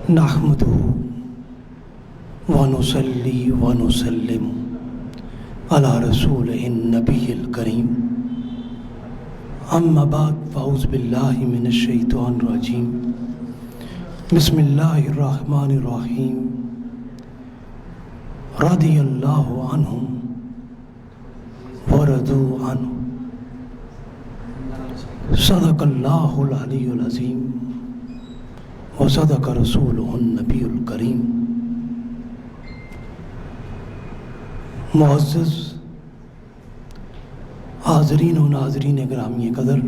نحمده ونصلي ونسلم على رسوله النبي الكريم اما بعد فاعوذ بالله من الشيطان الرجيم بسم الله الرحمن الرحيم رضي الله عنهم ورضوا عنه صدق الله العلي العظيم وصدق رسوله النبی الکریم۔ معزز حاضرین و ناظرین گرامی قدر،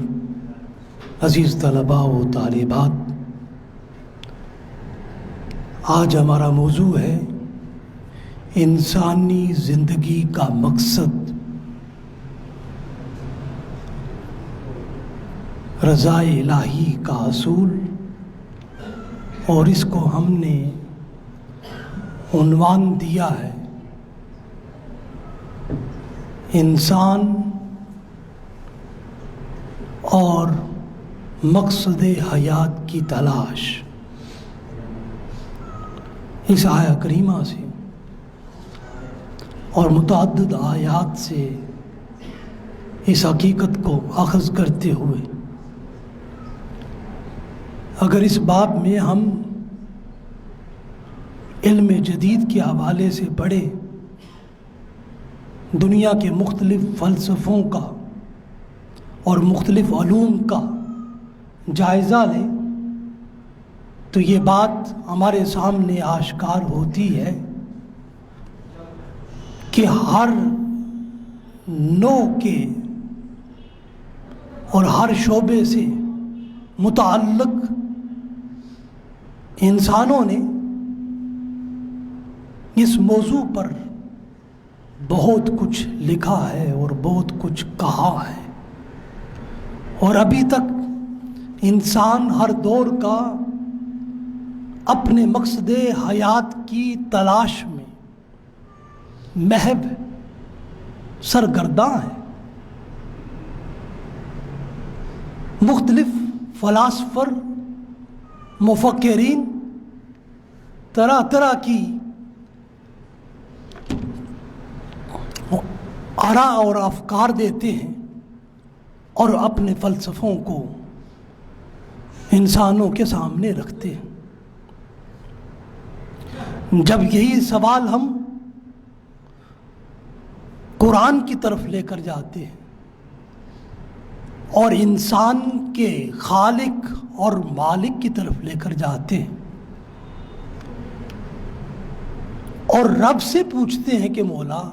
عزیز طلباء و طالبات، آج ہمارا موضوع ہے انسانی زندگی کا مقصد، رضا الہی کا اصول، اور اس کو ہم نے عنوان دیا ہے انسان اور مقصد حیات کی تلاش۔ اس آیہ کریمہ سے اور متعدد آیات سے اس حقیقت کو اخذ کرتے ہوئے اگر اس باب میں ہم علم جدید کے حوالے سے پڑھیں، دنیا کے مختلف فلسفوں کا اور مختلف علوم کا جائزہ لیں، تو یہ بات ہمارے سامنے آشکار ہوتی ہے کہ ہر نوع کے اور ہر شعبے سے متعلق انسانوں نے اس موضوع پر بہت کچھ لکھا ہے اور بہت کچھ کہا ہے، اور ابھی تک انسان ہر دور کا اپنے مقصد حیات کی تلاش میں محو سرگرداں ہے۔ مختلف فلاسفر، مفکرین طرح طرح کی آراء اور افکار دیتے ہیں اور اپنے فلسفوں کو انسانوں کے سامنے رکھتے ہیں۔ جب یہی سوال ہم قرآن کی طرف لے کر جاتے ہیں اور انسان کے خالق اور مالک کی طرف لے کر جاتے ہیں اور رب سے پوچھتے ہیں کہ مولا،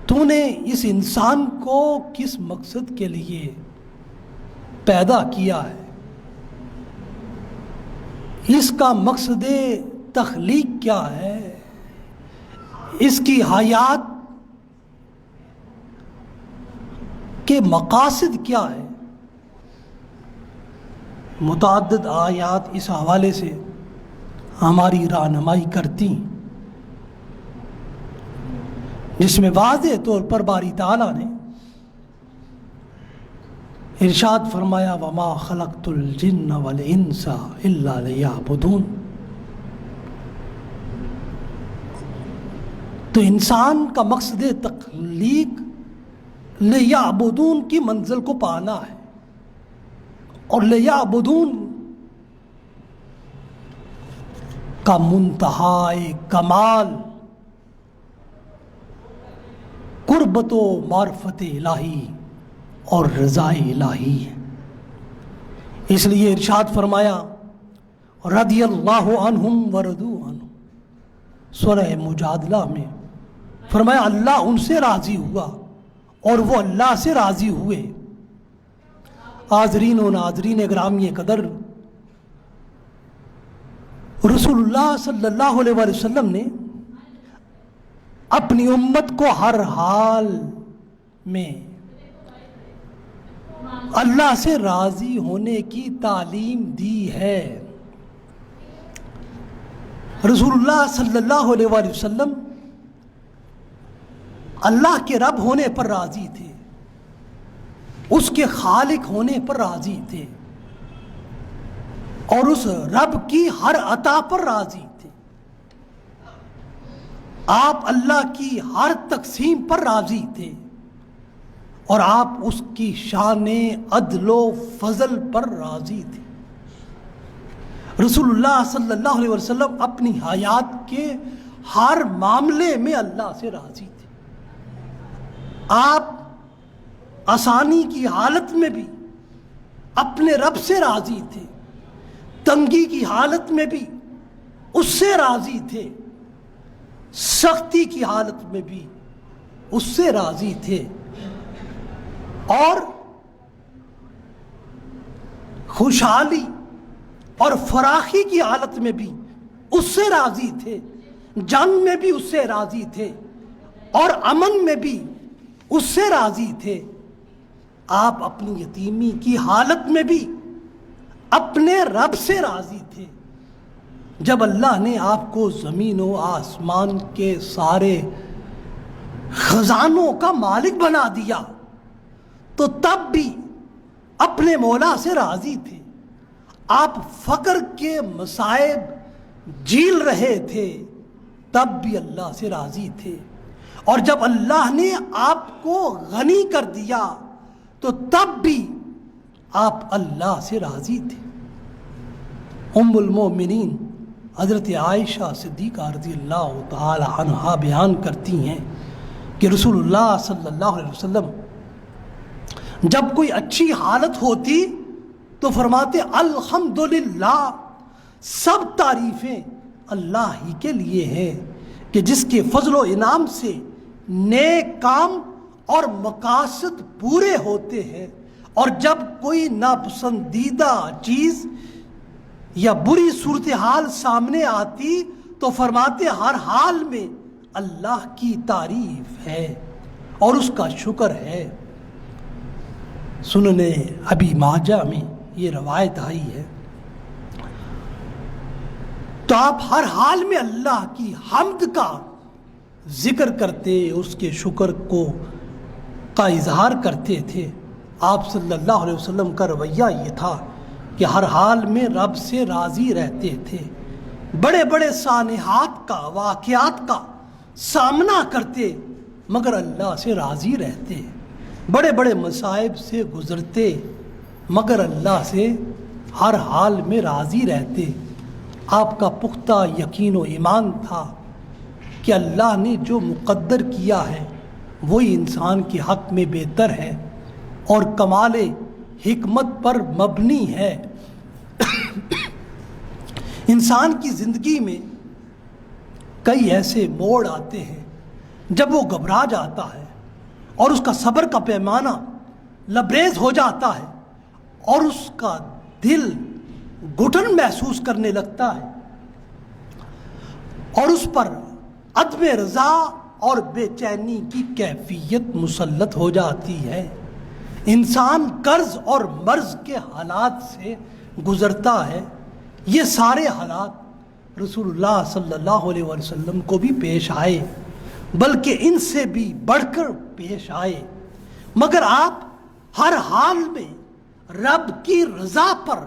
تو نے اس انسان کو کس مقصد کے لیے پیدا کیا ہے، اس کا مقصد تخلیق کیا ہے، اس کی حیات کے مقاصد کیا ہے؟ متعدد آیات اس حوالے سے ہماری رہنمائی کرتی ہیں، جس میں واضح طور پر باری تعالیٰ نے ارشاد فرمایا وَمَا خَلَقْتُ الْجِنَّ وَالْإِنسَ إِلَّا لِيَعْبُدُونَ۔ تو انسان کا مقصد تخلیق لیعبدون کی منزل کو پانا ہے، اور لیعبدون کا منتہائے کمال قربت و معرفت الہی اور رضا الہی ہے۔ اس لیے ارشاد فرمایا رضی اللہ عنہم ورضوا عنہ، سورہ مجادلہ میں فرمایا اللہ ان سے راضی ہوا اور وہ اللہ سے راضی ہوئے۔ حاضرین و ناظرین گرامی قدر، رسول اللہ صلی اللہ علیہ وسلم نے اپنی امت کو ہر حال میں اللہ سے راضی ہونے کی تعلیم دی ہے۔ رسول اللہ صلی اللہ علیہ وسلم اللہ کے رب ہونے پر راضی تھے، اس کے خالق ہونے پر راضی تھے اور اس رب کی ہر عطا پر راضی تھے. آپ اللہ کی ہر تقسیم پر راضی تھے اور آپ اس کی شان عدل و فضل پر راضی تھے. رسول اللہ صلی اللہ علیہ وسلم اپنی حیات کے ہر معاملے میں اللہ سے راضی تھے. آپ آسانی کی حالت میں بھی اپنے رب سے راضی تھے، تنگی کی حالت میں بھی اس سے راضی تھے، سختی کی حالت میں بھی اس سے راضی تھے، اور خوشحالی اور فراخی کی حالت میں بھی اس سے راضی تھے، جنگ میں بھی اس سے راضی تھے اور امن میں بھی اس سے راضی تھے. آپ اپنی یتیمی کی حالت میں بھی اپنے رب سے راضی تھے. جب اللہ نے آپ کو زمین و آسمان کے سارے خزانوں کا مالک بنا دیا تو تب بھی اپنے مولا سے راضی تھے. آپ فقر کے مصائب جھیل رہے تھے تب بھی اللہ سے راضی تھے، اور جب اللہ نے آپ کو غنی کر دیا تو تب بھی آپ اللہ سے راضی تھے. ام المومنین حضرت عائشہ صدیقہ رضی اللہ تعالی عنہا بیان کرتی ہیں کہ رسول اللہ صلی اللہ علیہ وسلم جب کوئی اچھی حالت ہوتی تو فرماتے الحمدللہ، سب تعریفیں اللہ ہی کے لیے ہیں کہ جس کے فضل و انعام سے نیک کام اور مقاصد پورے ہوتے ہیں، اور جب کوئی ناپسندیدہ چیز یا بری صورتحال سامنے آتی تو فرماتے ہر حال میں اللہ کی تعریف ہے اور اس کا شکر ہے. سنن ابی ماجہ میں یہ روایت آئی ہے. تو آپ ہر حال میں اللہ کی حمد کا ذکر کرتے، اس کے شکر کا اظہار کرتے تھے. آپ صلی اللہ علیہ وسلم کا رویہ یہ تھا کہ ہر حال میں رب سے راضی رہتے تھے. بڑے بڑے سانحات کا، واقعات کا سامنا کرتے مگر اللہ سے راضی رہتے. بڑے بڑے مصائب سے گزرتے مگر اللہ سے ہر حال میں راضی رہتے. آپ کا پختہ یقین و ایمان تھا کہ اللہ نے جو مقدر کیا ہے وہی انسان کے حق میں بہتر ہے اور کمال حکمت پر مبنی ہے. انسان کی زندگی میں کئی ایسے موڑ آتے ہیں جب وہ گھبرا جاتا ہے اور اس کا صبر کا پیمانہ لبریز ہو جاتا ہے اور اس کا دل گھٹن محسوس کرنے لگتا ہے اور اس پر عدم رضا اور بے چینی کی کیفیت مسلط ہو جاتی ہے. انسان قرض اور مرض کے حالات سے گزرتا ہے. یہ سارے حالات رسول اللہ صلی اللہ علیہ وسلم کو بھی پیش آئے، بلکہ ان سے بھی بڑھ کر پیش آئے، مگر آپ ہر حال میں رب کی رضا پر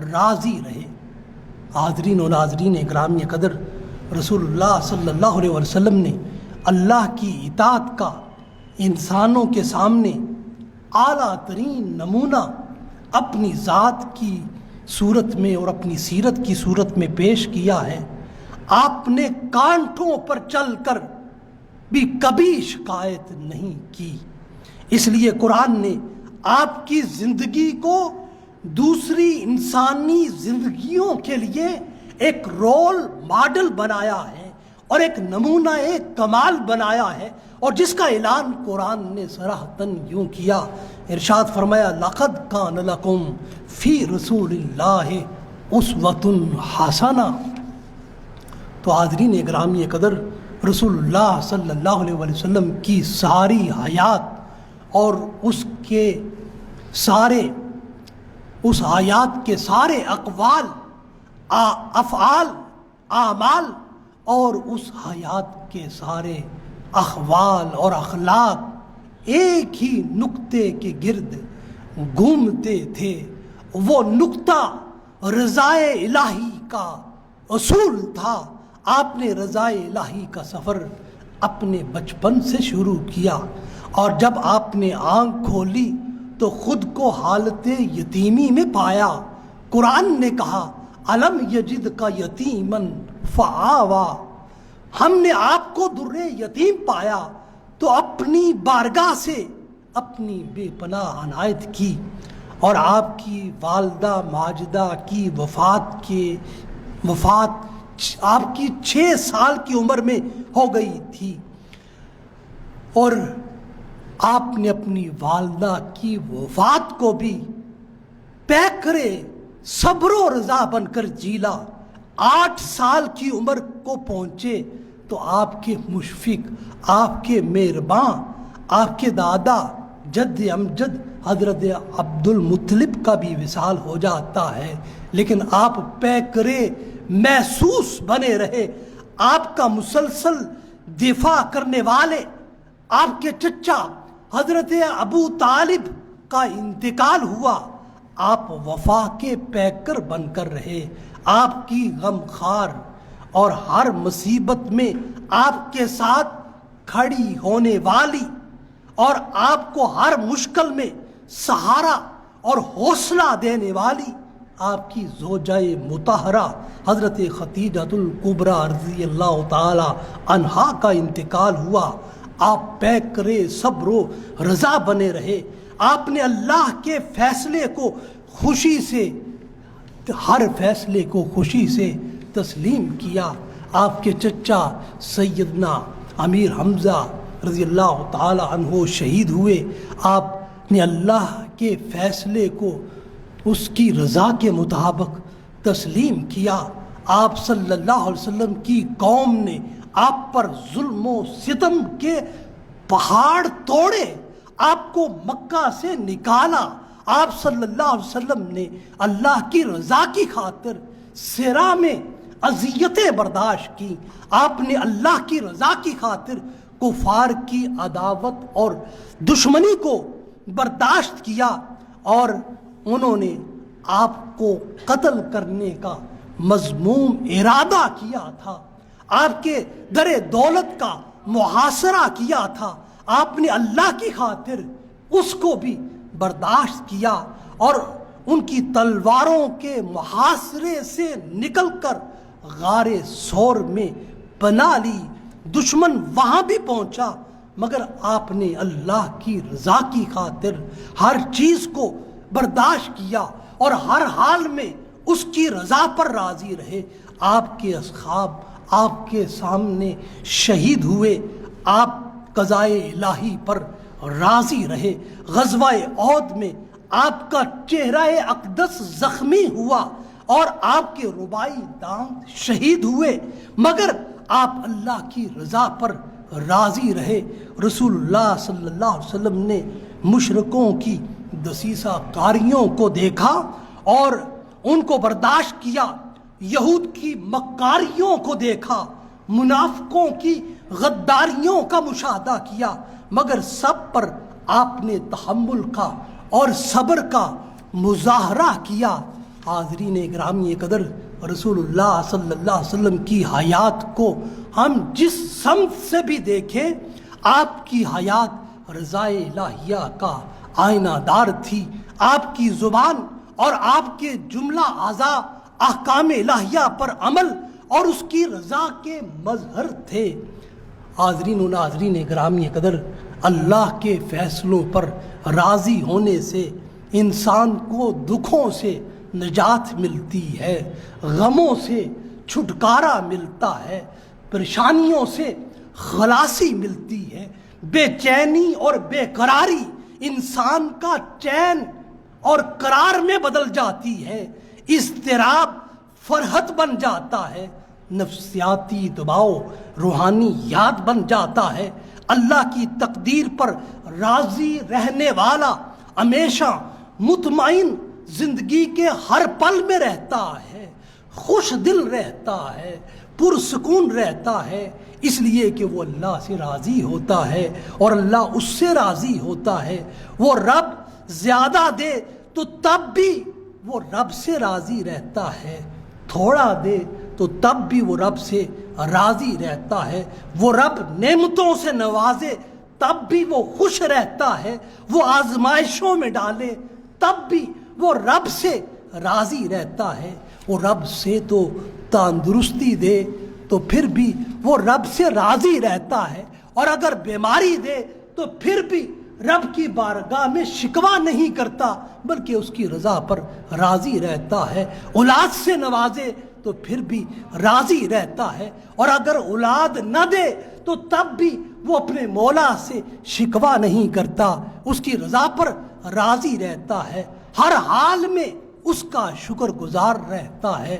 راضی رہے. حاضرین و ناظرین گرامی قدر، رسول اللہ صلی اللہ علیہ وسلم نے اللہ کی اطاعت کا انسانوں کے سامنے اعلیٰ ترین نمونہ اپنی ذات کی صورت میں اور اپنی سیرت کی صورت میں پیش کیا ہے. آپ نے کانٹوں پر چل کر بھی کبھی شکایت نہیں کی. اس لیے قرآن نے آپ کی زندگی کو دوسری انسانی زندگیوں کے لیے ایک رول ماڈل بنایا ہے اور ایک نمونہ کمال بنایا ہے، اور جس کا اعلان قرآن نے صراحتاً یوں کیا. ارشاد فرمایا لقد کان لکم فی رسول اللہ اسوۃ حسنہ. تو حاضرین گرامی قدر، رسول اللہ صلی اللہ علیہ وسلم کی ساری حیات اور اس حیات کے سارے اقوال، افعال، اعمال اور اس حیات کے سارے احوال اور اخلاق ایک ہی نقطے کے گرد گھومتے تھے، وہ نقطہ رضائے الہی کا اصول تھا۔ آپ نے رضائے الہی کا سفر اپنے بچپن سے شروع کیا، اور جب آپ نے آنکھ کھولی تو خود کو حالت یتیمی میں پایا۔ قرآن نے کہا الم یجد کا یتیمن فآوا، ہم نے آپ کو در یتیم پایا تو اپنی بارگاہ سے اپنی بے پناہ عنایت کی، اور آپ کی والدہ ماجدہ کی وفات آپ کی 6 سال کی عمر میں ہو گئی تھی، اور آپ نے اپنی والدہ کی وفات کو بھی پیکرے صبر و رضا بن کر جیلا۔ 8 سال کی عمر کو پہنچے تو آپ کے مشفق، آپ کے مہرباں، آپ کے دادا جد امجد حضرت عبد المطلب کا بھی وصال ہو جاتا ہے، لیکن آپ پیکرے محسوس بنے رہے۔ آپ کا مسلسل دفاع کرنے والے آپ کے چچا حضرت ابو طالب کا انتقال ہوا، آپ وفا کے پیکر بن کر رہے۔ آپ کی غمخوار اور ہر مصیبت میں آپ کے ساتھ کھڑی ہونے والی اور آپ کو ہر مشکل میں سہارا اور حوصلہ دینے والی آپ کی زوجہ مطہرہ حضرت خدیجۃ الکبریٰ رضی اللہ تعالی عنہا کا انتقال ہوا۔ آپ پیکرے صبر و رضا بنے رہے۔ آپ نے اللہ کے فیصلے کو خوشی سے، ہر فیصلے کو خوشی سے تسلیم کیا۔ آپ کے چچا سیدنا امیر حمزہ رضی اللہ تعالی عنہ شہید ہوئے۔ آپ نے اللہ کے فیصلے کو اس کی رضا کے مطابق تسلیم کیا۔ آپ صلی اللہ علیہ وسلم کی قوم نے آپ پر ظلم و ستم کے پہاڑ توڑے، آپ کو مکہ سے نکالا۔ آپ صلی اللہ علیہ وسلم نے اللہ کی رضا کی خاطر صحرا میں اذیتیں برداشت کی۔ آپ نے اللہ کی رضا کی خاطر کفار کی عداوت اور دشمنی کو برداشت کیا، اور انہوں نے آپ کو قتل کرنے کا مذموم ارادہ کیا تھا، آپ کے در دولت کا محاصرہ کیا تھا۔ آپ نے اللہ کی خاطر اس کو بھی برداشت کیا، اور ان کی تلواروں کے محاصرے سے نکل کر غار ثور میں پناہ لی۔ دشمن وہاں بھی پہنچا، مگر آپ نے اللہ کی رضا کی خاطر ہر چیز کو برداشت کیا اور ہر حال میں اس کی رضا پر راضی رہے۔ آپ کے اصحاب آپ کے سامنے شہید ہوئے، آپ قضائے الہی پر راضی رہے۔ غزوہ احد میں آپ کا چہرہ اقدس زخمی ہوا اور آپ کے رباعی دانت شہید ہوئے، مگر آپ اللہ کی رضا پر راضی رہے۔ رسول اللہ صلی اللہ علیہ وسلم نے مشرکوں کی دسیسہ کاریوں کو دیکھا اور ان کو برداشت کیا، یہود کی مکاریوں کو دیکھا، منافقوں کی غداریوں کا مشاہدہ کیا، مگر سب پر آپ نے تحمل کا اور صبر کا مظاہرہ کیا۔ حاضرین گرامی قدر، رسول اللہ صلی اللہ علیہ وسلم کی حیات کو ہم جس سمت سے بھی دیکھیں، آپ کی حیات رضائے الہیہ کا آئینہ دار تھی۔ آپ کی زبان اور آپ کے جملہ اعضاء احکام الہیہ پر عمل اور اس کی رضا کے مظہر تھے۔ حاضرین و ناظرین گرامی قدر، اللہ کے فیصلوں پر راضی ہونے سے انسان کو دکھوں سے نجات ملتی ہے، غموں سے چھٹکارا ملتا ہے، پریشانیوں سے خلاصی ملتی ہے۔ بے چینی اور بے قراری انسان کا چین اور قرار میں بدل جاتی ہے، اضطراب فرحت بن جاتا ہے، نفسیاتی دباؤ روحانی یاد بن جاتا ہے۔ اللہ کی تقدیر پر راضی رہنے والا ہمیشہ مطمئن زندگی کے ہر پل میں رہتا ہے، خوش دل رہتا ہے، پرسکون رہتا ہے، اس لیے کہ وہ اللہ سے راضی ہوتا ہے اور اللہ اس سے راضی ہوتا ہے۔ وہ رب زیادہ دے تو تب بھی وہ رب سے راضی رہتا ہے، تھوڑا دے تو تب بھی وہ رب سے راضی رہتا ہے۔ وہ رب نعمتوں سے نوازے تب بھی وہ خوش رہتا ہے، وہ آزمائشوں میں ڈالے تب بھی وہ رب سے راضی رہتا ہے۔ وہ رب سے تو تندرستی دے تو پھر بھی وہ رب سے راضی رہتا ہے، اور اگر بیماری دے تو پھر بھی رب کی بارگاہ میں شکوہ نہیں کرتا بلکہ اس کی رضا پر راضی رہتا ہے۔ اولاد سے نوازے تو پھر بھی راضی رہتا ہے، اور اگر اولاد نہ دے تو تب بھی وہ اپنے مولا سے شکوہ نہیں کرتا، اس کی رضا پر راضی رہتا ہے، ہر حال میں اس کا شکر گزار رہتا ہے۔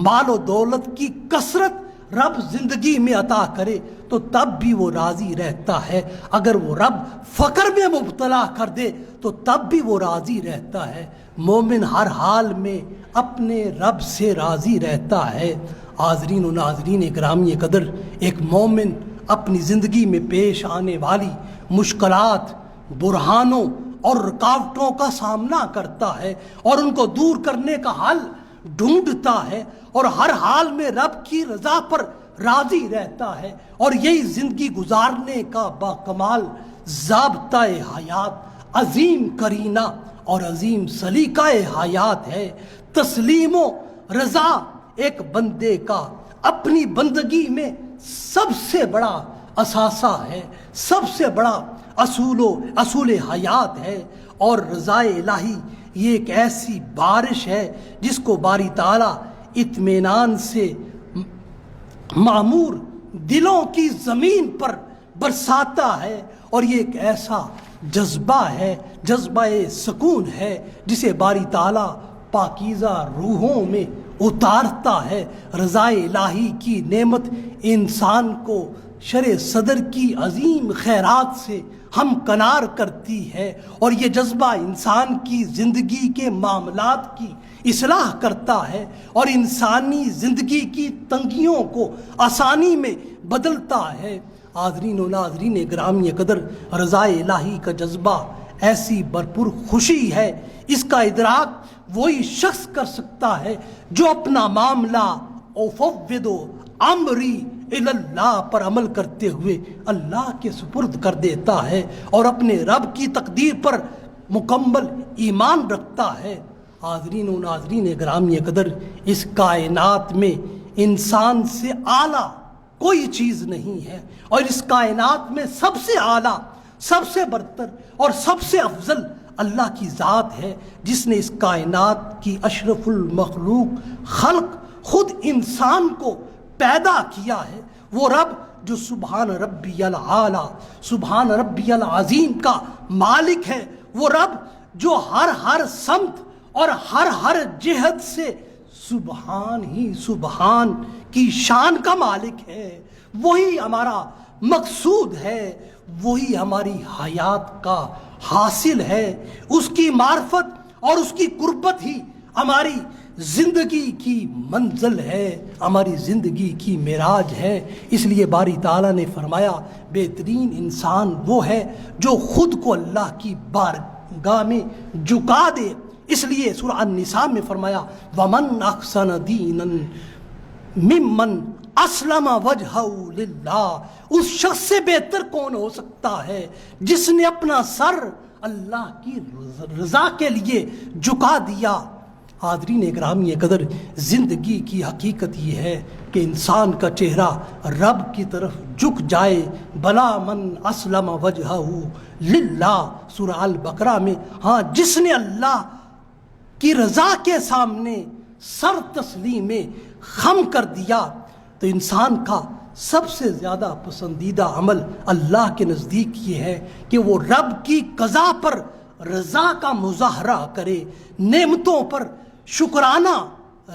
مال و دولت کی کثرت رب زندگی میں عطا کرے تو تب بھی وہ راضی رہتا ہے، اگر وہ رب فقر میں مبتلا کر دے تو تب بھی وہ راضی رہتا ہے۔ مومن ہر حال میں اپنے رب سے راضی رہتا ہے۔ حاضرین و ناظرین گرامی قدر، ایک مومن اپنی زندگی میں پیش آنے والی مشکلات، برہانوں اور رکاوٹوں کا سامنا کرتا ہے اور ان کو دور کرنے کا حل ڈھونڈتا ہے، اور ہر حال میں رب کی رضا پر راضی رہتا ہے، اور یہی زندگی گزارنے کا باکمال ضابطہ حیات، عظیم کرینہ اور عظیم سلیقہ حیات ہے۔ تسلیم و رضا ایک بندے کا اپنی بندگی میں سب سے بڑا اثاثہ ہے، سب سے بڑا اصول حیات ہے، اور رضا الہی یہ ایک ایسی بارش ہے جس کو باری تعالیٰ اطمینان سے معمور دلوں کی زمین پر برساتا ہے، اور یہ ایک ایسا جذبہ ہے، جذبہ سکون ہے جسے باری تعالیٰ پاکیزہ روحوں میں اتارتا ہے۔ رضا الہی کی نعمت انسان کو شرع صدر کی عظیم خیرات سے ہم کنار کرتی ہے، اور یہ جذبہ انسان کی زندگی کے معاملات کی اصلاح کرتا ہے اور انسانی زندگی کی تنگیوں کو آسانی میں بدلتا ہے۔ حاضرین و ناظرین گرامی قدر، رضا الہی کا جذبہ ایسی بھرپور خوشی ہے، اس کا ادراک وہی شخص کر سکتا ہے جو اپنا معاملہ افوض امری الی اللہ پر عمل کرتے ہوئے اللہ کے سپرد کر دیتا ہے اور اپنے رب کی تقدیر پر مکمل ایمان رکھتا ہے۔ حاضرین و ناظرین گرامی قدر، اس کائنات میں انسان سے اعلیٰ کوئی چیز نہیں ہے، اور اس کائنات میں سب سے اعلیٰ، سب سے برتر اور سب سے افضل اللہ کی ذات ہے، جس نے اس کائنات کی اشرف المخلوق خلق خود انسان کو پیدا کیا ہے۔ وہ رب جو سبحان ربی العالی، سبحان ربی العظیم کا مالک ہے، وہ رب جو ہر سمت اور ہر جہت سے سبحان ہی سبحان کی شان کا مالک ہے، وہی ہمارا مقصود ہے، وہی ہماری حیات کا حاصل ہے۔ اس کی معرفت اور اس کی قربت ہی ہماری زندگی کی منزل ہے، ہماری زندگی کی معراج ہے۔ اس لیے باری تعالیٰ نے فرمایا بہترین انسان وہ ہے جو خود کو اللہ کی بارگاہ میں جھکا دے۔ اس لیے سورہ النساء میں فرمایا وَمَنْ أَحْسَنَ دِينًا مِمَّنْ أَسْلَمَ وَجْهَهُ لِلَّهِ، اس شخص سے بہتر کون ہو سکتا ہے جس نے اپنا سر اللہ کی رضا کے لیے جھکا دیا۔ حاضرین گرامی قدر، زندگی کی حقیقت یہ ہے کہ انسان کا چہرہ رب کی طرف جھک جائے۔ بلا من اسلم وجہہ للہ، سورہ البقرہ میں، ہاں جس نے اللہ کی رضا کے سامنے سر تسلیم خم کر دیا، تو انسان کا سب سے زیادہ پسندیدہ عمل اللہ کے نزدیک یہ ہے کہ وہ رب کی قضا پر رضا کا مظاہرہ کرے، نعمتوں پر شکرانہ۔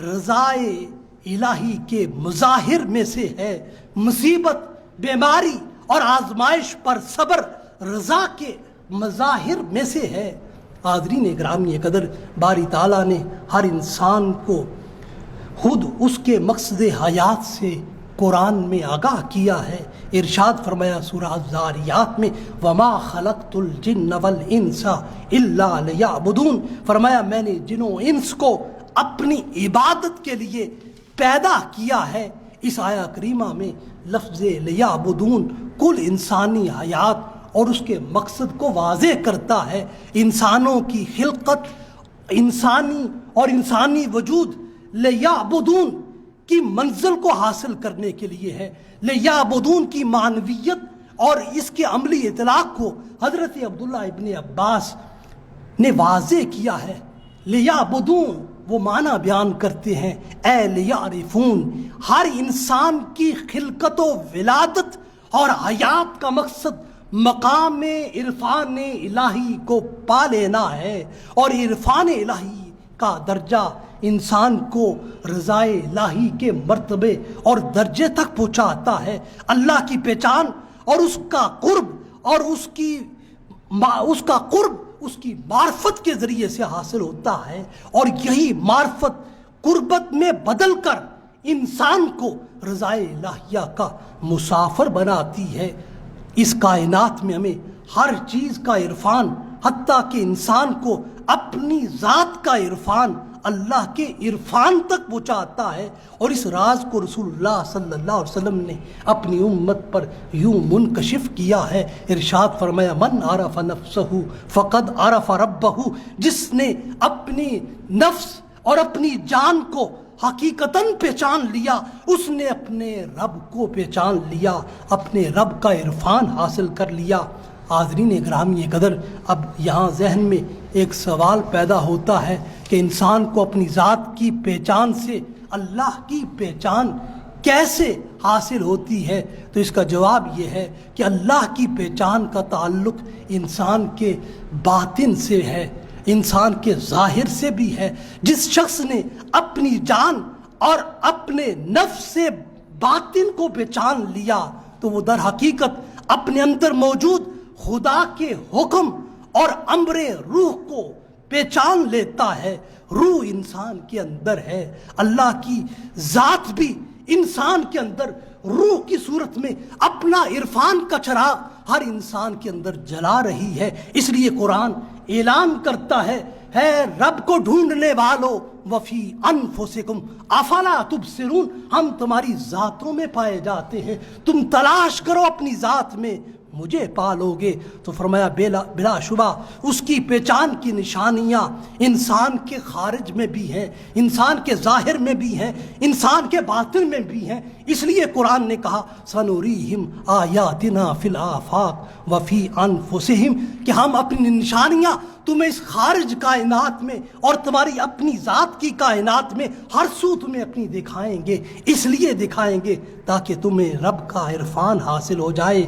رضا الہی کے مظاہر میں سے ہے مصیبت، بیماری اور آزمائش پر صبر، رضا کے مظاہر میں سے ہے۔ حاضرین گرامی قدر، باری تعالیٰ نے ہر انسان کو خود اس کے مقصد حیات سے قرآن میں آگاہ کیا ہے. ارشاد فرمایا سورہ الذاریات میں وما خلقت الجن والانس الا لیعبدون. فرمایا میں نے جن و انس کو اپنی عبادت کے لیے پیدا کیا ہے. اس آیا کریمہ میں لفظ لیعبدون کل انسانی حیات اور اس کے مقصد کو واضح کرتا ہے. انسانوں کی خلقت انسانی اور انسانی وجود لیعبدون کی منزل کو حاصل کرنے کے لیے ہے. لیعبدون کی معنویت اور اس کے عملی اطلاق کو حضرت عبداللہ ابن عباس نے واضح کیا ہے. لیعبدون وہ معنی بیان کرتے ہیں اے لیعرفون. ہر انسان کی خلقت و ولادت اور حیات کا مقصد مقام عرفان الہی کو پا لینا ہے، اور عرفان الہی کا درجہ انسان کو رضا الہی کے مرتبے اور درجے تک پہنچاتا ہے. اللہ کی پہچان اور اس کا قرب اور اس کی معرفت کے ذریعے سے حاصل ہوتا ہے، اور یہی معرفت قربت میں بدل کر انسان کو رضا الہیہ کا مسافر بناتی ہے. اس کائنات میں ہمیں ہر چیز کا عرفان، حتیٰ کہ انسان کو اپنی ذات کا عرفان اللہ کے عرفان تک پہنچاتا ہے. اور اس راز کو رسول اللہ صلی اللہ علیہ وسلم نے اپنی امت پر یوں منکشف کیا ہے. ارشاد فرمایا من عرف نفسہ فقد عرف ربہ. جس نے اپنی نفس اور اپنی جان کو حقیقتاً پہچان لیا، اس نے اپنے رب کو پہچان لیا، اپنے رب کا عرفان حاصل کر لیا. حاضرین گرامی قدر، اب یہاں ذہن میں ایک سوال پیدا ہوتا ہے کہ انسان کو اپنی ذات کی پہچان سے اللہ کی پہچان کیسے حاصل ہوتی ہے؟ تو اس کا جواب یہ ہے کہ اللہ کی پہچان کا تعلق انسان کے باطن سے ہے، انسان کے ظاہر سے بھی ہے. جس شخص نے اپنی جان اور اپنے نفس سے باطن کو پہچان لیا تو وہ در حقیقت اپنے اندر موجود خدا کے حکم اور امر روح کو پہچان لیتا ہے. روح انسان کے اندر ہے، اللہ کی ذات بھی انسان کے اندر روح کی صورت میں اپنا عرفان کا چراغ ہر انسان کے اندر جلا رہی ہے. اس لیے قرآن اعلان کرتا ہے رب کو ڈھونڈنے والو وفی انفسکم افلا تبصرون. ہم تمہاری ذاتوں میں پائے جاتے ہیں، تم تلاش کرو اپنی ذات میں، مجھے پالو گے. تو فرمایا بلا شبہ اس کی پہچان کی نشانیاں انسان کے خارج میں بھی ہیں، انسان کے ظاہر میں بھی ہیں، انسان کے باطن میں بھی ہیں. اس لیے قرآن نے کہا سنوریہم آیاتنا فی الآفاق وفی انفسہم، کہ ہم اپنی نشانیاں تمہیں اس خارج کائنات میں اور تمہاری اپنی ذات کی کائنات میں ہر سو تمہیں اپنی دکھائیں گے. اس لیے دکھائیں گے تاکہ تمہیں رب کا عرفان حاصل ہو جائے.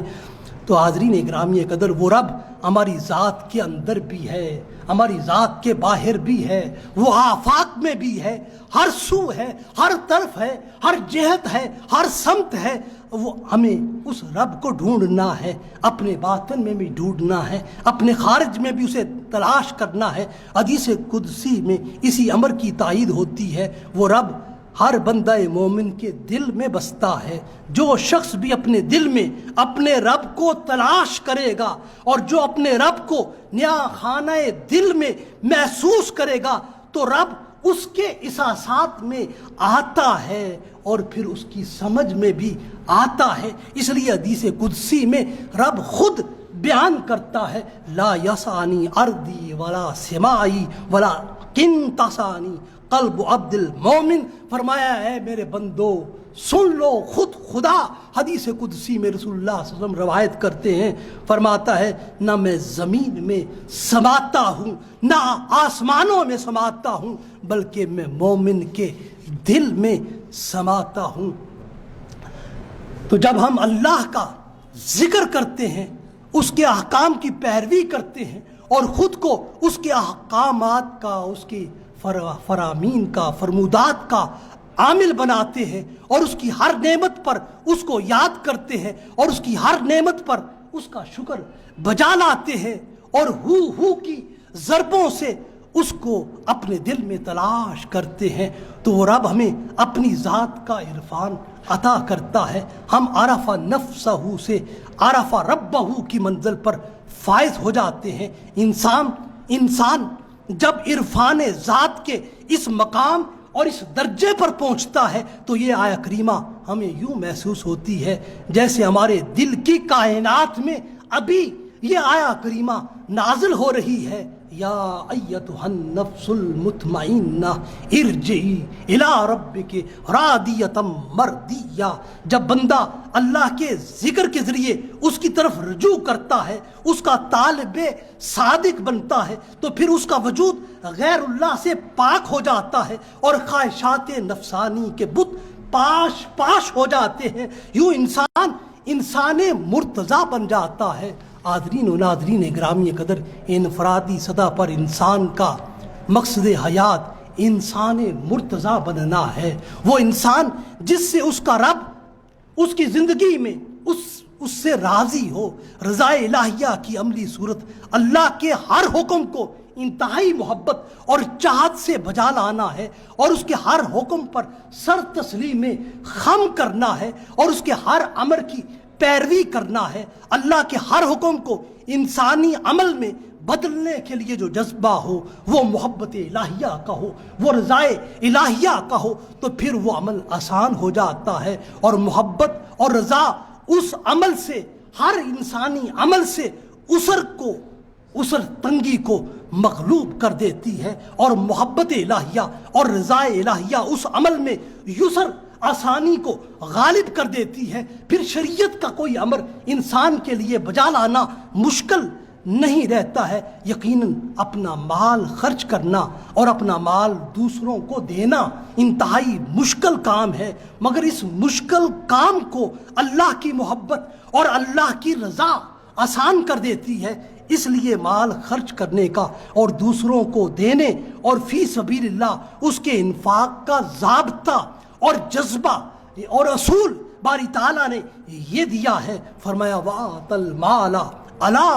تو حاضرین گرامی قدر، وہ رب ہماری ذات کے اندر بھی ہے، ہماری ذات کے باہر بھی ہے، وہ آفاق میں بھی ہے، ہر سو ہے، ہر طرف ہے، ہر جہت ہے، ہر سمت ہے. وہ ہمیں اس رب کو ڈھونڈنا ہے، اپنے باطن میں بھی ڈھونڈنا ہے، اپنے خارج میں بھی اسے تلاش کرنا ہے. حدیث قدسی میں اسی امر کی تائید ہوتی ہے. وہ رب ہر بندہ مومن کے دل میں بستا ہے. جو شخص بھی اپنے دل میں اپنے رب کو تلاش کرے گا اور جو اپنے رب کو نیا خانہ دل میں محسوس کرے گا تو رب اس کے احساسات میں آتا ہے اور پھر اس کی سمجھ میں بھی آتا ہے. اس لیے حدیث قدسی میں رب خود بیان کرتا ہے لا یسانی ارضی ولا سمائی ولا کن تسانی قلب عبد المومن. فرمایا ہے میرے بندو سن لو، خود خدا حدیث قدسی میں رسول اللہ صلی اللہ علیہ وسلم روایت کرتے ہیں، فرماتا ہے نہ میں زمین میں سماتا ہوں نہ آسمانوں میں سماتا ہوں، بلکہ میں مومن کے دل میں سماتا ہوں. تو جب ہم اللہ کا ذکر کرتے ہیں، اس کے احکام کی پیروی کرتے ہیں اور خود کو اس کے احکامات کا، اس کی فرامین کا، فرمودات کا عامل بناتے ہیں اور اس کی ہر نعمت پر اس کو یاد کرتے ہیں اور اس کی ہر نعمت پر اس کا شکر بجا لاتے ہیں اور ہو کی ضربوں سے اس کو اپنے دل میں تلاش کرتے ہیں تو وہ رب ہمیں اپنی ذات کا عرفان عطا کرتا ہے. ہم عرف نفسہ سے عرف ربہ کی منزل پر فائز ہو جاتے ہیں. انسان جب عرفان ذات کے اس مقام اور اس درجے پر پہنچتا ہے تو یہ آیہ کریمہ ہمیں یوں محسوس ہوتی ہے جیسے ہمارے دل کی کائنات میں ابھی یہ آیہ کریمہ نازل ہو رہی ہے. یا ایتھا النفس المطمئنہ ارجعی الی ربک راضیۃ مرضیہ. جب بندہ اللہ کے ذکر کے ذریعے اس کی طرف رجوع کرتا ہے، اس کا طالب صادق بنتا ہے، تو پھر اس کا وجود غیر اللہ سے پاک ہو جاتا ہے اور خواہشات نفسانی کے بت پاش پاش ہو جاتے ہیں. یوں انسان مرتضی بن جاتا ہے. آدرین و ناظرین گرامی قدر، انفرادی سطح پر انسان کا مقصد حیات انسان مرتضی بننا ہے. وہ انسان جس سے اس کا رب اس کی زندگی میں اس سے راضی ہو. رضا الہیہ کی عملی صورت اللہ کے ہر حکم کو انتہائی محبت اور چاہت سے بجا لانا ہے اور اس کے ہر حکم پر سر تسلیم خم کرنا ہے اور اس کے ہر امر کی پیروی کرنا ہے. اللہ کے ہر حکم کو انسانی عمل میں بدلنے کے لیے جو جذبہ ہو وہ محبت الہیہ کا ہو، وہ رضا الہیہ کا ہو، تو پھر وہ عمل آسان ہو جاتا ہے. اور محبت اور رضا اس عمل سے، ہر انسانی عمل سے اسر تنگی کو مغلوب کر دیتی ہے اور محبت الہیہ اور رضا الہیہ اس عمل میں یسر آسانی کو غالب کر دیتی ہے. پھر شریعت کا کوئی امر انسان کے لیے بجا لانا مشکل نہیں رہتا ہے. یقیناً اپنا مال خرچ کرنا اور اپنا مال دوسروں کو دینا انتہائی مشکل کام ہے، مگر اس مشکل کام کو اللہ کی محبت اور اللہ کی رضا آسان کر دیتی ہے. اس لیے مال خرچ کرنے کا اور دوسروں کو دینے اور فی سبیل اللہ اس کے انفاق کا ضابطہ اور جذبہ اور اصول باری تعالیٰ نے یہ دیا ہے. فرمایا وَآتَ الْمَالَ عَلَىٰ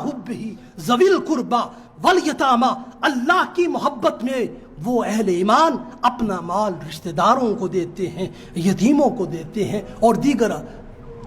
حُبِّهِ ذَوِي الْقُرْبَىٰ وَالْيَتَامَىٰ. اللہ کی محبت میں وہ اہل ایمان اپنا مال رشتہ داروں کو دیتے ہیں، یتیموں کو دیتے ہیں اور دیگر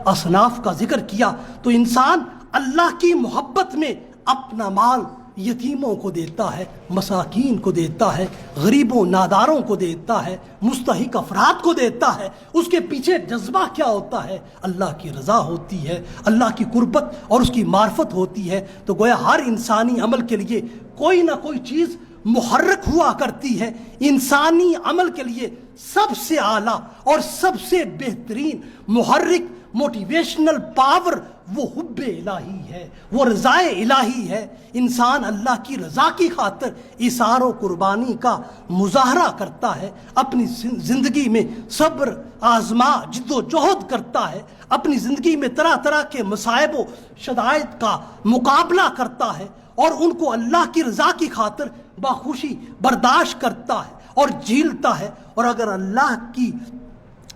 اصناف کا ذکر کیا. تو انسان اللہ کی محبت میں اپنا مال یتیموں کو دیتا ہے، مساکین کو دیتا ہے، غریبوں ناداروں کو دیتا ہے، مستحق افراد کو دیتا ہے. اس کے پیچھے جذبہ کیا ہوتا ہے؟ اللہ کی رضا ہوتی ہے، اللہ کی قربت اور اس کی معرفت ہوتی ہے. تو گویا ہر انسانی عمل کے لیے کوئی نہ کوئی چیز محرک ہوا کرتی ہے. انسانی عمل کے لیے سب سے اعلیٰ اور سب سے بہترین محرک، موٹیویشنل پاور وہ حب الہی ہے، وہ رضا الہی ہے. انسان اللہ کی رضا کی خاطر ایثار و قربانی کا مظاہرہ کرتا ہے، اپنی زندگی میں صبر آزما جد و جہد کرتا ہے، اپنی زندگی میں طرح طرح کے مصائب و شدائد کا مقابلہ کرتا ہے اور ان کو اللہ کی رضا کی خاطر بخوشی برداشت کرتا ہے اور جھیلتا ہے. اور اگر اللہ کی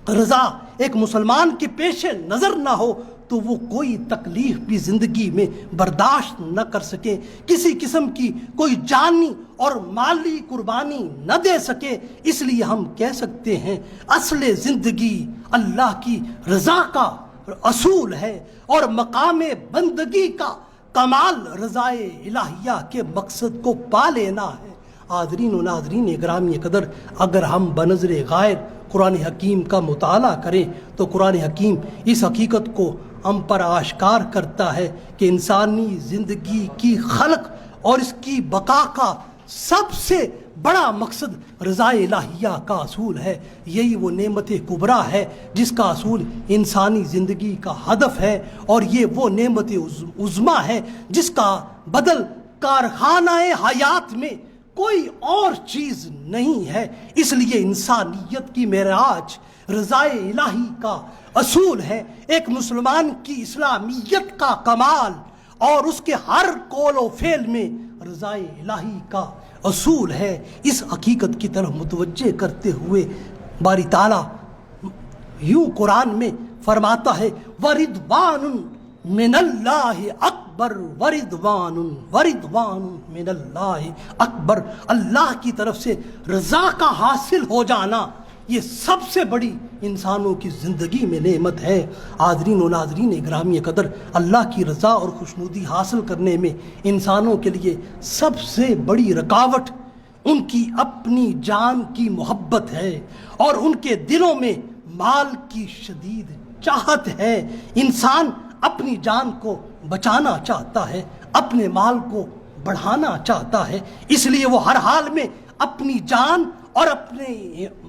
رضا ایک مسلمان کے پیش نظر نہ ہو تو وہ کوئی تکلیف بھی زندگی میں برداشت نہ کر سکے، کسی قسم کی کوئی جانی اور مالی قربانی نہ دے سکے. اس لیے ہم کہہ سکتے ہیں اصل زندگی اللہ کی رضا کا اصول ہے اور مقام بندگی کا کمال رضا الہیہ کے مقصد کو پا لینا ہے. آدرین و ناظرین گرامی قدر، اگر ہم بنظر غائب قرآن حکیم کا مطالعہ کریں تو قرآن حکیم اس حقیقت کو ہم پر آشکار کرتا ہے کہ انسانی زندگی کی خلق اور اس کی بقا کا سب سے بڑا مقصد رضا الہیہ کا اصول ہے. یہی وہ نعمت کبریٰ ہے جس کا اصول انسانی زندگی کا ہدف ہے اور یہ وہ نعمت عظمیٰ ہے جس کا بدل کارخانہ حیات میں کوئی اور چیز نہیں ہے. اس لیے انسانیت کی معراج رضا الہی کا اصول ہے. ایک مسلمان کی اسلامیت کا کمال اور اس کے ہر قول و فعل میں رضا الہی کا اصول ہے. اس حقیقت کی طرف متوجہ کرتے ہوئے باری تعالیٰ یوں قرآن میں فرماتا ہے وَرِضْوَانٌ من اللہ اکبر ورضوان ورضوان من اللہ اکبر، اللہ کی طرف سے رضا کا حاصل ہو جانا یہ سب سے بڑی انسانوں کی زندگی میں نعمت ہے۔ حاضرین و ناظرین گرامی قدر، اللہ کی رضا اور خوشنودی حاصل کرنے میں انسانوں کے لیے سب سے بڑی رکاوٹ ان کی اپنی جان کی محبت ہے، اور ان کے دلوں میں مال کی شدید چاہت ہے۔ انسان اپنی جان کو بچانا چاہتا ہے، اپنے مال کو بڑھانا چاہتا ہے، اس لیے وہ ہر حال میں اپنی جان اور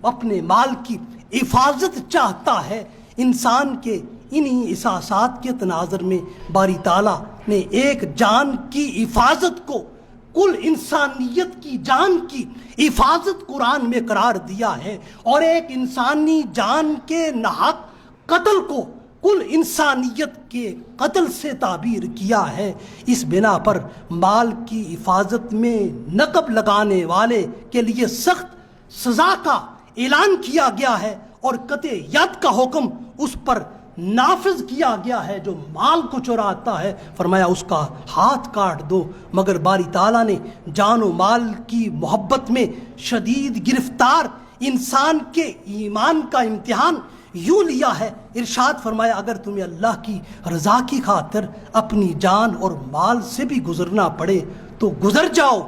اپنے مال کی حفاظت چاہتا ہے۔ انسان کے انہی احساسات کے تناظر میں باری تعالیٰ نے ایک جان کی حفاظت کو کل انسانیت کی جان کی حفاظت قرآن میں قرار دیا ہے، اور ایک انسانی جان کے ناحق قتل کو کل انسانیت کے قتل سے تعبیر کیا ہے۔ اس بنا پر مال کی حفاظت میں نقب لگانے والے کے لیے سخت سزا کا اعلان کیا گیا ہے، اور قطع ید کا حکم اس پر نافذ کیا گیا ہے جو مال کو چراتا ہے، فرمایا اس کا ہاتھ کاٹ دو۔ مگر باری تعالیٰ نے جان و مال کی محبت میں شدید گرفتار انسان کے ایمان کا امتحان یوں لیا ہے، ارشاد فرمایا اگر تمہیں اللہ کی رضا کی خاطر اپنی جان اور مال سے بھی گزرنا پڑے تو گزر جاؤ،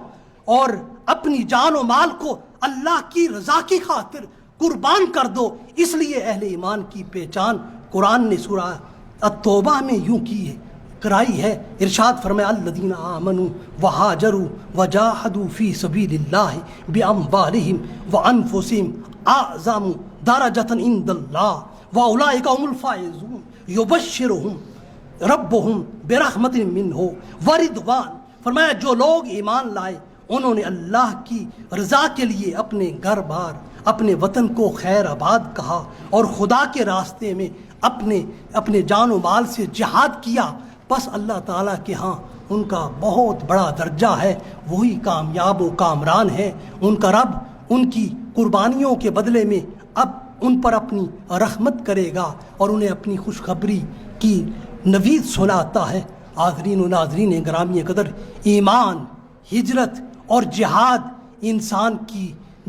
اور اپنی جان و مال کو اللہ کی رضا کی خاطر قربان کر دو۔ اس لیے اہل ایمان کی پہچان قرآن نے سورہ التوبہ میں یوں کرائی ہے، ارشاد فرمایا الذین آمنوا وہاجروا وجاہدوا فی سبیل اللہ باموالہم وانفسہم اعظم درجۃ عند اللہ واولئک هم الفائزون یبشرہم ربہم برحمت منہ ورضوان۔ فرمایا جو لوگ ایمان لائے انہوں نے اللہ کی رضا کے لیے اپنے گھر بار اپنے وطن کو خیر آباد کہا، اور خدا کے راستے میں اپنے جان و مال سے جہاد کیا، بس اللہ تعالیٰ کے ہاں ان کا بہت بڑا درجہ ہے، وہی کامیاب و کامران ہے۔ ان کا رب ان کی قربانیوں کے بدلے میں اب ان پر اپنی رحمت کرے گا اور انہیں اپنی خوشخبری کی نوید سناتا ہے۔ حاضرین و ناظرین گرامی قدر، ایمان، ہجرت اور جہاد انسان کی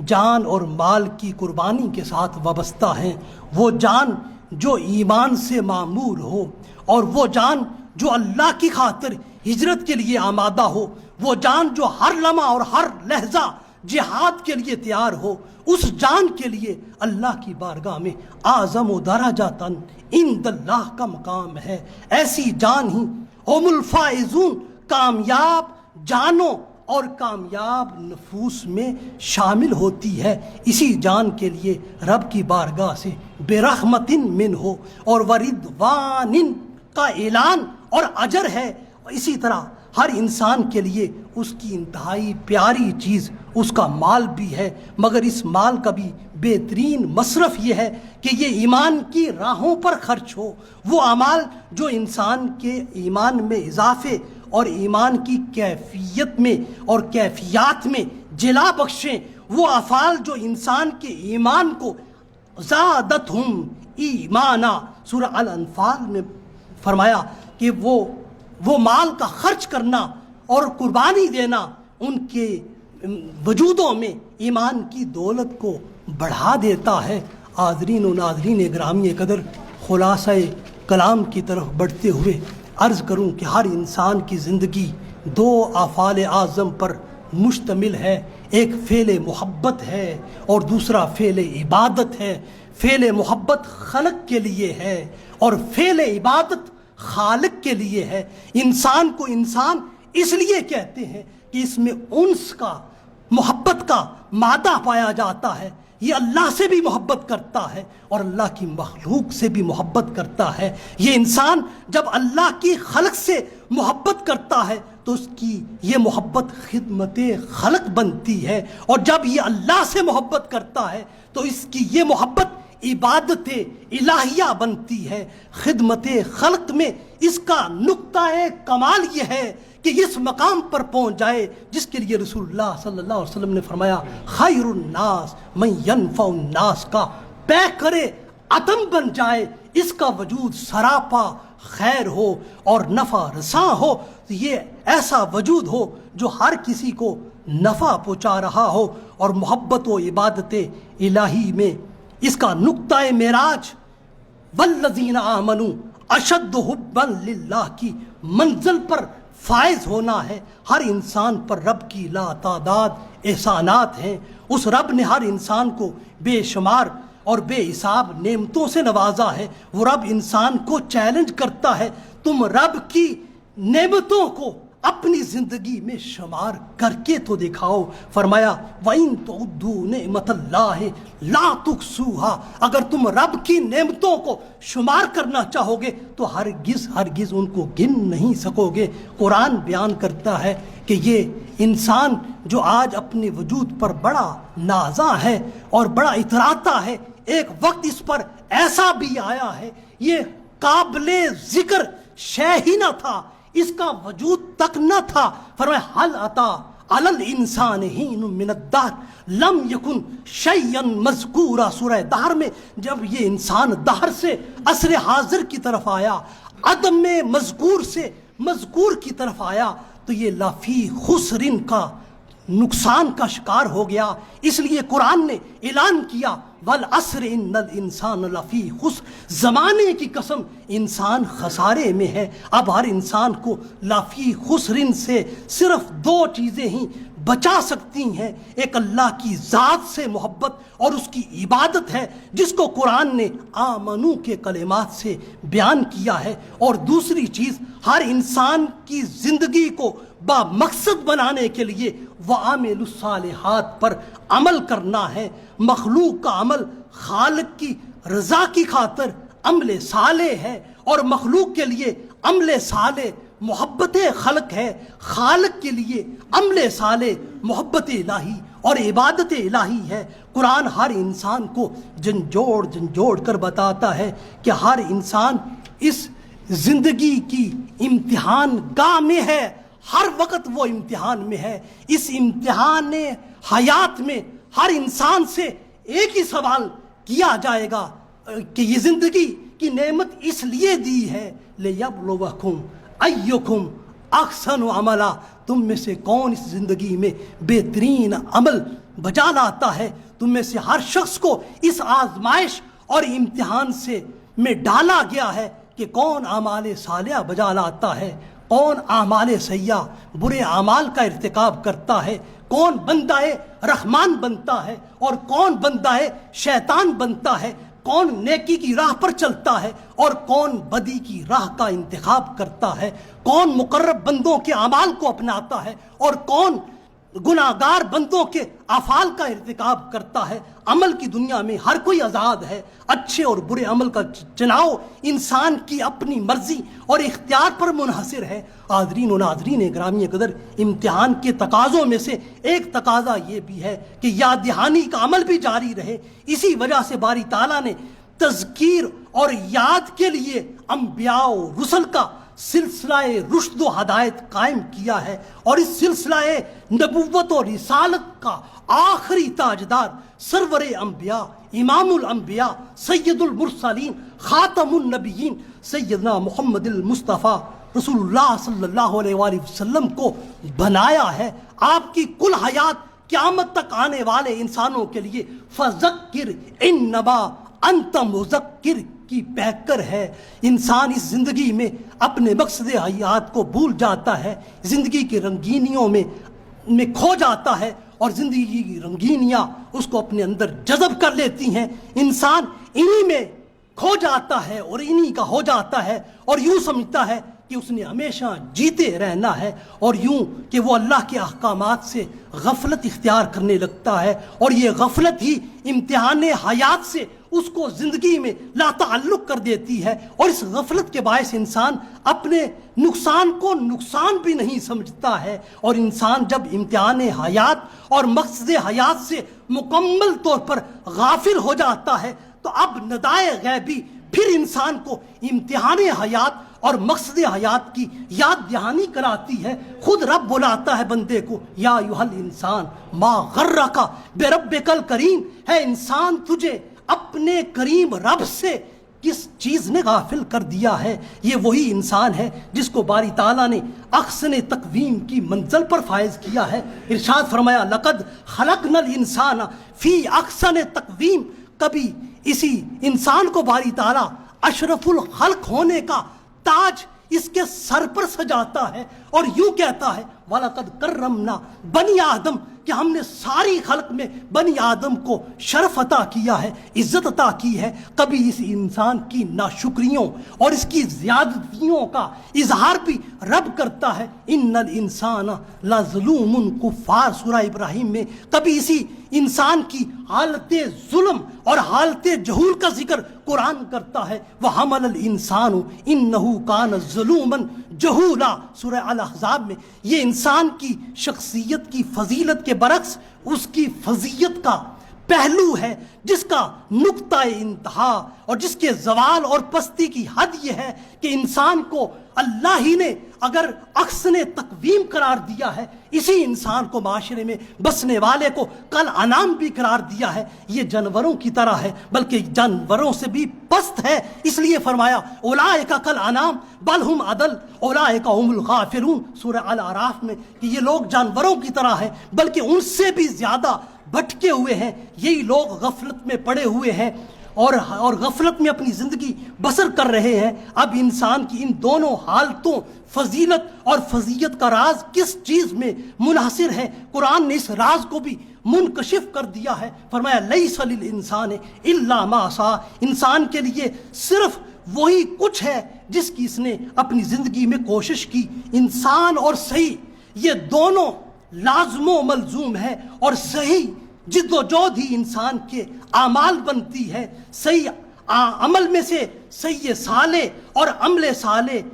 جان اور مال کی قربانی کے ساتھ وابستہ ہیں۔ وہ جان جو ایمان سے معمور ہو، اور وہ جان جو اللہ کی خاطر ہجرت کے لیے آمادہ ہو، وہ جان جو ہر لمحہ اور ہر لحظہ جہاد کے لیے تیار ہو، اس جان کے لیے اللہ کی بارگاہ میں اعظم و درجاتن عند اللہ کا مقام ہے۔ ایسی جان ہی هم الفائزون، کامیاب جانوں اور کامیاب نفوس میں شامل ہوتی ہے۔ اسی جان کے لیے رب کی بارگاہ سے برحمت منہ اور ورضوان کا اعلان اور اجر ہے۔ اسی طرح ہر انسان کے لیے اس کی انتہائی پیاری چیز اس کا مال بھی ہے، مگر اس مال کا بھی بہترین مصرف یہ ہے کہ یہ ایمان کی راہوں پر خرچ ہو۔ وہ اعمال جو انسان کے ایمان میں اضافے اور ایمان کی کیفیت میں اور کیفیات میں جلا بخشیں، وہ افعال جو انسان کے ایمان کو زادتہم ایمانا، سورہ الانفال میں فرمایا کہ وہ مال کا خرچ کرنا اور قربانی دینا ان کے وجودوں میں ایمان کی دولت کو بڑھا دیتا ہے۔ حاضرین و ناظرین گرامی قدر، خلاصہ کلام کی طرف بڑھتے ہوئے عرض کروں کہ ہر انسان کی زندگی دو افعال اعظم پر مشتمل ہے، ایک فعل محبت ہے اور دوسرا فعل عبادت ہے۔ فعل محبت خلق کے لیے ہے اور فعل عبادت خالق کے لیے ہے۔ انسان کو انسان اس لیے کہتے ہیں کہ اس میں انس کا، محبت کا مادہ پایا جاتا ہے۔ یہ اللہ سے بھی محبت کرتا ہے اور اللہ کی مخلوق سے بھی محبت کرتا ہے۔ یہ انسان جب اللہ کی خلق سے محبت کرتا ہے تو اس کی یہ محبت خدمت خلق بنتی ہے، اور جب یہ اللہ سے محبت کرتا ہے تو اس کی یہ محبت عبادت الہیہ بنتی ہے۔ خدمت خلق میں اس کا نقطہ کمال یہ ہے کہ اس مقام پر پہنچ جائے جس کے لیے رسول اللہ صلی اللہ علیہ وسلم نے فرمایا خیر الناس من ینفع الناس کا پیکر عدم بن جائے، اس کا وجود سراپا خیر ہو اور نفع رساں ہو، تو یہ ایسا وجود ہو جو ہر کسی کو نفع پہنچا رہا ہو، اور محبت و عبادت الہی میں اس کا نقطۂ معراج والذین آمنوا اشد حبا للہ کی منزل پر فائز ہونا ہے۔ ہر انسان پر رب کی لا تعداد احسانات ہیں، اس رب نے ہر انسان کو بے شمار اور بے حساب نعمتوں سے نوازا ہے۔ وہ رب انسان کو چیلنج کرتا ہے، تم رب کی نعمتوں کو اپنی زندگی میں شمار کر کے تو دکھاؤ۔ فرمایا وَإِن تُعُدُّوا نِعْمَتَ اللَّهِ لَا تُحْصُوهَا، اگر تم رب کی نعمتوں کو شمار کرنا چاہو گے تو ہرگز ان کو گن نہیں سکو گے۔ قرآن بیان کرتا ہے کہ یہ انسان جو آج اپنے وجود پر بڑا نازاں ہے اور بڑا اتراتا ہے، ایک وقت اس پر ایسا بھی آیا ہے یہ قابل ذکر شے ہی نہ تھا، اس کا وجود تک نہ تھا۔ فرمایا حل عطا علی الانسان حین من الدہر لم یکن شیئا مذکورا۔ سورہ دہر میں جب یہ انسان دہر سے عصر حاضر کی طرف آیا، عدم میں مذکور سے مذکور کی طرف آیا، تو یہ لفی خسرن کا نقصان کا شکار ہو گیا۔ اس لیے قرآن نے اعلان کیا والعصر ان الانسان لفی خسر، زمانے کی قسم انسان خسارے میں ہے۔ اب ہر انسان کو لفی خسرن سے صرف دو چیزیں ہی بچا سکتی ہیں، ایک اللہ کی ذات سے محبت اور اس کی عبادت ہے جس کو قرآن نے آمنو کے کلمات سے بیان کیا ہے، اور دوسری چیز ہر انسان کی زندگی کو با مقصد بنانے کے لیے وَعَامِلُ الصَّالِحَاتِ پر عمل کرنا ہے۔ مخلوق کا عمل خالق کی رضا کی خاطر عمل صالح ہے، اور مخلوق کے لیے عمل صالح محبت خلق ہے، خالق کے لیے عمل صالح محبت الہی اور عبادت الہی ہے۔ قرآن ہر انسان کو جھنجھوڑ کر بتاتا ہے کہ ہر انسان اس زندگی کی امتحان گاہ میں ہے، ہر وقت وہ امتحان میں ہے۔ اس امتحان حیات میں ہر انسان سے ایک ہی سوال کیا جائے گا کہ یہ زندگی کی نعمت اس لیے دی ہے لِيَبْلُوَكُمْ أَيُّكُمْ أَحْسَنُ عَمَلًا، تم میں سے کون اس زندگی میں بہترین عمل بجا لاتا ہے۔ تم میں سے ہر شخص کو اس آزمائش اور امتحان سے میں ڈالا گیا ہے کہ کون اعمال صالحہ بجا لاتا ہے، کون اعمال سیئہ برے اعمال کا ارتکاب کرتا ہے، کون بندہ رحمان بنتا ہے اور کون بندہ شیطان بنتا ہے، کون نیکی کی راہ پر چلتا ہے اور کون بدی کی راہ کا انتخاب کرتا ہے، کون مقرب بندوں کے اعمال کو اپناتا ہے اور کون گناہگار بندوں کے افعال کا ارتکاب کرتا ہے۔ عمل کی دنیا میں ہر کوئی آزاد ہے، اچھے اور برے عمل کا چناؤ انسان کی اپنی مرضی اور اختیار پر منحصر ہے۔ حاضرین و ناظرین گرامی قدر، امتحان کے تقاضوں میں سے ایک تقاضا یہ بھی ہے کہ یاد دہانی کا عمل بھی جاری رہے۔ اسی وجہ سے باری تعالیٰ نے تذکیر اور یاد کے لیے انبیاء و رسل کا سلسلہ رشد و ہدایت قائم کیا ہے، اور اس سلسلہ نبوت و رسالت کا آخری تاجدار سرور انبیاء، امام الانبیاء، سید المرسلین، خاتم النبیین سیدنا محمد المصطفیٰ رسول اللہ صلی اللہ علیہ وآلہ وسلم کو بنایا ہے۔ آپ کی کل حیات قیامت تک آنے والے انسانوں کے لیے فذکر انما انت مذکر کی پیکر ہے۔ انسان اس زندگی میں اپنے مقصد حیات کو بھول جاتا ہے، زندگی کی رنگینیوں میں کھو جاتا ہے، اور زندگی کی رنگینیاں اس کو اپنے اندر جذب کر لیتی ہیں۔ انسان انہی میں کھو جاتا ہے اور انہی کا ہو جاتا ہے، اور یوں سمجھتا ہے کہ اس نے ہمیشہ جیتے رہنا ہے، اور یوں کہ وہ اللہ کے احکامات سے غفلت اختیار کرنے لگتا ہے، اور یہ غفلت ہی امتحان حیات سے اس کو زندگی میں لا تعلق کر دیتی ہے، اور اس غفلت کے باعث انسان اپنے نقصان کو نقصان بھی نہیں سمجھتا ہے، اور انسان جب امتحان حیات اور مقصد حیات سے مکمل طور پر غافل ہو جاتا ہے تو اب ندائے غیبی پھر انسان کو امتحان حیات اور مقصد حیات کی یاد دہانی کراتی ہے۔ خود رب بلاتا ہے بندے کو، یا ایھا الانسان ما غرک بربک الکریم، ہے انسان تجھے اپنے کریم رب سے کس چیز نے غافل کر دیا ہے؟ یہ وہی انسان ہے جس کو باری تعالیٰ نے احسن تقویم کی منزل پر فائز کیا ہے۔ ارشاد فرمایا لقد خلقنا الانسان فی احسن تقویم، کبھی اسی انسان کو باری تعالیٰ اشرف الخلق ہونے کا تاج اس کے سر پر سجاتا ہے اور یوں کہتا ہے وَلَقَدْ كَرَّمْنَا بنی آدم، کہ ہم نے ساری خلق میں بنی آدم کو شرف عطا کیا ہے، عزت عطا کی ہے۔ کبھی اس انسان کی ناشکریوں اور اس کی زیادتیوں کا اظہار بھی رب کرتا ہے۔ ان الانسان لظلوم کفار، سورہ ابراہیم میں کبھی اسی انسان کی حالت ظلم اور حالت جہول کا ذکر قرآن کرتا ہے۔ وَحَمَلَ الْإِنسَانُ إِنَّهُ كَانَ ظَلُومًا جہولا، سورہ الاحزاب میں۔ یہ انسان کی شخصیت کی فضیلت کے برعکس اس کی فضیلت کا پہلو ہے جس کا نقطہ انتہا اور جس کے زوال اور پستی کی حد یہ ہے کہ انسان کو اللہ ہی نے اگر احسن تقویم قرار دیا ہے، اسی انسان کو معاشرے میں بسنے والے کو کل انعام بھی قرار دیا ہے، یہ جانوروں کی طرح ہے بلکہ جانوروں سے بھی پست ہے۔ اس لیے فرمایا اولئک کل انعام بل ہم اضل اولئک هم الغافلون، سورہ الاعراف میں، کہ یہ لوگ جانوروں کی طرح ہیں بلکہ ان سے بھی زیادہ بھٹکے ہوئے ہیں۔ یہی لوگ غفلت میں پڑے ہوئے ہیں اور غفلت میں اپنی زندگی بسر کر رہے ہیں۔ اب انسان کی ان دونوں حالتوں، فضیلت اور فضیلت کا راز کس چیز میں منحصر ہے؟ قرآن نے اس راز کو بھی منکشف کر دیا ہے۔ فرمایا لیس للانسان الا ما سعی، انسان کے لیے صرف وہی کچھ ہے جس کی اس نے اپنی زندگی میں کوشش کی۔ انسان اور صحیح یہ دونوں لازم و ملزوم ہے، اور صحیح جد و جہد ہی انسان کے اعمال بنتی ہے۔ صحیح عمل میں سے صحیح صالح اور عمل صالح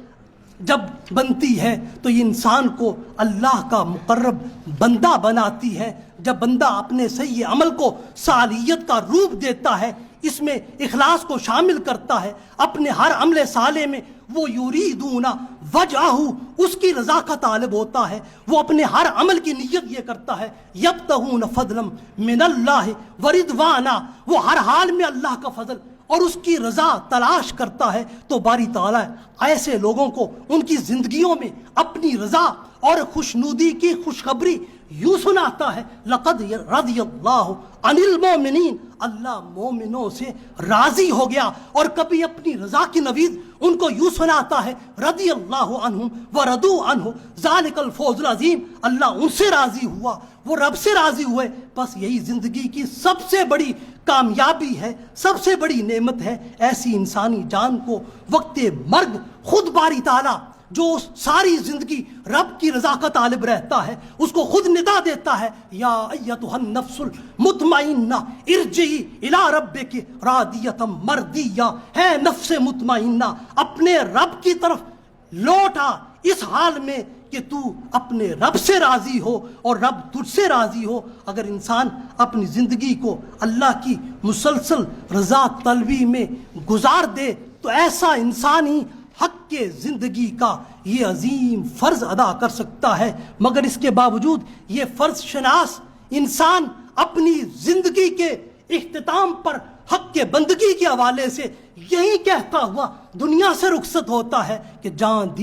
جب بنتی ہے تو یہ انسان کو اللہ کا مقرب بندہ بناتی ہے۔ جب بندہ اپنے صحیح عمل کو صالحیت کا روپ دیتا ہے، اس میں اخلاص کو شامل کرتا ہے، اپنے ہر عمل صالح میں وہ یریدون وجہہ، اس کی رضا کا طالب ہوتا ہے، وہ اپنے ہر عمل کی نیت یہ کرتا ہے یبتغون فضلا من اللہ ورضوانا، وہ ہر حال میں اللہ کا فضل اور اس کی رضا تلاش کرتا ہے۔ تو باری تعالیٰ ایسے لوگوں کو ان کی زندگیوں میں اپنی رضا اور خوشنودی کی خوشخبری یوں سناتا ہے لقد رضی اللہ عن المؤمنین، اللہ مومنوں سے راضی ہو گیا۔ اور کبھی اپنی رضا کی نوید ان کو یوں سناتا ہے رضی اللہ عنہم ورضوا عنہ ذالک الفوز العظیم، اللہ ان سے راضی ہوا، وہ رب سے راضی ہوئے۔ بس یہی زندگی کی سب سے بڑی کامیابی ہے، سب سے بڑی نعمت ہے۔ ایسی انسانی جان کو وقت مرگ خود باری تعالیٰ جو ساری زندگی رب کی رضا کا طالب رہتا ہے، اس کو خود ندا دیتا ہے یا ایتھا النفس المطمئنہ ارجعی الی ربک راضیۃ مرضیہ، ہے نفس مطمئنہ اپنے رب کی طرف لوٹا اس حال میں کہ تو اپنے رب سے راضی ہو اور رب تجھ سے راضی ہو۔ اگر انسان اپنی زندگی کو اللہ کی مسلسل رضا طلبی میں گزار دے تو ایسا انسان ہی حق کے زندگی کا یہ عظیم فرض ادا کر سکتا ہے۔ مگر اس کے باوجود یہ فرض شناس انسان اپنی زندگی کے اختتام پر حق کے بندگی کے حوالے سے یہی کہتا ہوا دنیا سے رخصت ہوتا ہے کہ جان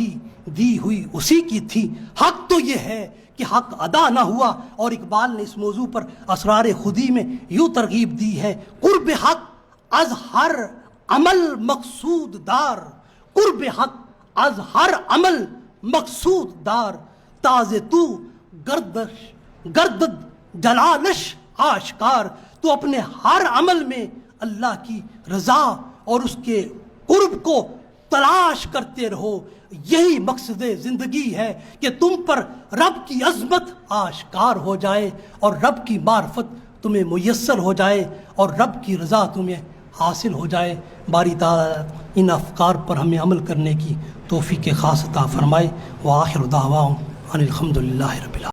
دی ہوئی اسی کی تھی۔ حق تو یہ ہے کہ حق ادا نہ ہوا، اور اقبال نے اس موضوع پر اسرار خودی میں یوں ترغیب دی ہے قرب حق از ہر عمل مقصود دار، قرب حق از ہر عمل مقصود دار، تازے تو گردد جلالش آشکار۔ تو اپنے ہر عمل میں اللہ کی رضا اور اس کے قرب کو تلاش کرتے رہو۔ یہی مقصد زندگی ہے کہ تم پر رب کی عظمت آشکار ہو جائے اور رب کی معرفت تمہیں میسر ہو جائے اور رب کی رضا تمہیں حاصل ہو جائے۔ باری تعالیٰ ان افکار پر ہمیں عمل کرنے کی توفیق خاص عطا فرمائے۔ وآخر دعواہم ان الحمد للہ رب العالمین۔